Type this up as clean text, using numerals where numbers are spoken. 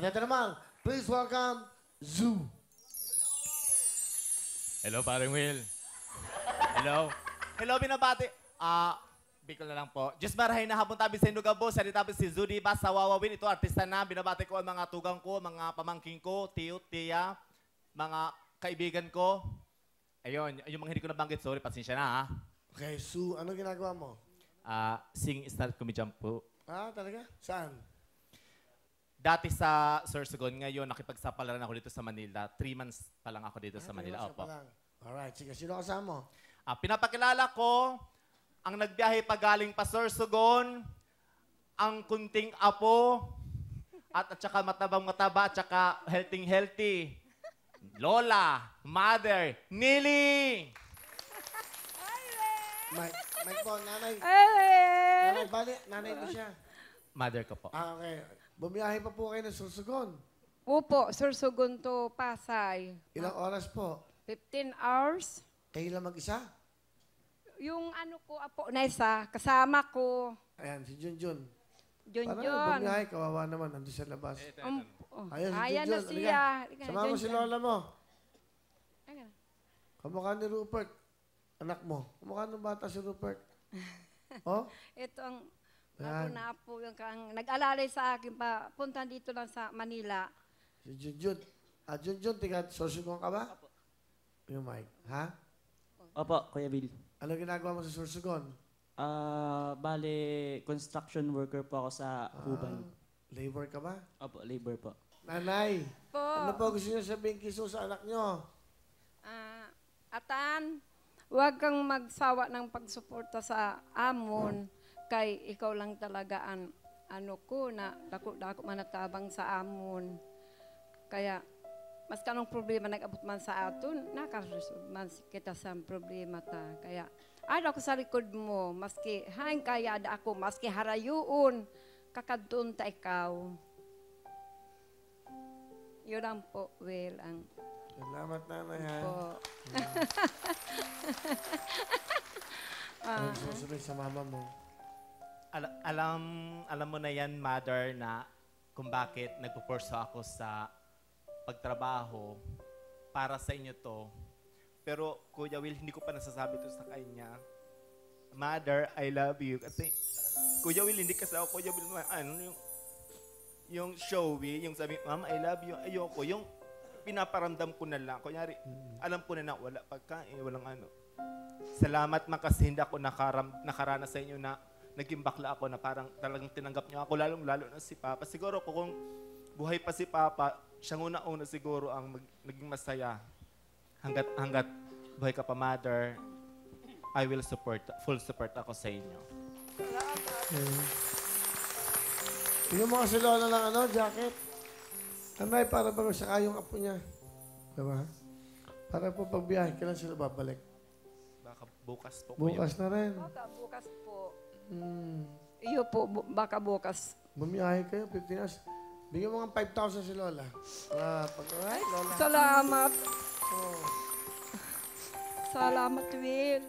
At ito naman, please welcome, Zoo. Hello, paring Will. Hello. Hello, binabati. Bicol na lang po. Diyos marahay na hapon tabi sa Indugabo. Sa tabi si Zudi ba sa Wawawin. Ito, artista na. Binabati ko ang mga tugang ko, mga pamangking ko, tiyo, tiya, mga kaibigan ko. Ayun, yung mga hindi ko nabanggit, sorry, pasensya na ha. Okay, Zoo, ano ginagawa mo? Singing star comedian po. Talaga? Saan? Dati sa Sorsogon, ngayon nakipagsapalaran ako dito sa Manila. 3 months pa lang ako dito sa Manila. Opo. Alright, sige, sino kasama mo? Pinapakilala ko ang nagbiyahe pa galing pa Sorsogon, ang kunting apo, at saka matabang-mataba, at saka healthy-healthy. Lola, Mother, Nili! Mike po, nanay. Eh! Nanay, bali, nanay mo siya. Mother ko po. Okay. Bumiyahe pa po kayo ng Sursugon. Opo, Sorsogon to Pasay. Ilang oras po? 15 hours. Kayo lang mag-isa? Yung ano ko, apo na isa, kasama ko. Ayan, si Junjun. Parang Junjun. bumiyahe, kawawa naman, nandun sa labas. Ayan, si Ayan na Junjun. siya. Halika. Sama mo si Lola mo. Ayan. Kamukha ni Rupert. Anak mo. Kamukha ng bata si Rupert. Oh? Ito ang Ayan. ako na po yung nag-alalay sa akin pa punta dito lang sa Manila. Si Junjun. Junjun, tiga Sursugon ka ba? Opo. Yung mic. Ha? Opo, Kuya Bill. Ano ginagawa mo sa Sursugon? Bale, construction worker po ako sa Huban. Labor ka ba? Opo, labor po. Nanay, Po, ano po gusto niyo sabihin kiso sa anak niyo? Atan, huwag kang magsawa ng pagsuporta sa amon kay ikaw lang talaga ang ano ko na dako-dako manatabang sa amon. Kaya mas kanong problema nag-abot man sa aton, nakaresolve man kita sa problema ta. Kaya ada ako sa likod mo, maski haing kaya ada ako, maski harayuon, kakadun ta ikaw. Yun lang po, Will, ang Salamat, nanay, ha? po. Ano susunod sa mama mo? Alam mo na yan, Mother, na kung bakit nagpuporso ako sa pagtrabaho para sa inyo to. Pero, Kuya Will, hindi ko pa nasasabi to sa kanya. Mother, I love you. Kasi, Kuya Will, hindi kasi ako, Kuya Will, yung showy, yung sabi, Mama, I love you, ayoko. Yung pinaparamdam ko na lang. Kunyari, alam ko na wala pagkain, walang ano. Salamat man kasi hindi ako nakaranas sa inyo na naging bakla ako na parang talagang tinanggap niyo ako, lalong-lalo na si Papa. Siguro kung buhay pa si Papa, siyang una-una siguro ang naging masaya. Hanggat buhay ka pa, Mother, I will full support ako sa inyo. Tingnan mo kasi Lola ng jacket. Nanay, para bago sa kayong apo niya. Diba? Para po pagbiyahe, kailan sila babalik? Baka bukas po. Bukas na rin. Baka bukas po. Hmm. Iyo po, baka bukas. Bumiyahe kayo, 15 hours. Bigyan mo nga 5,000 si Lola. Lola. Salamat. Oh. Salamat, Will.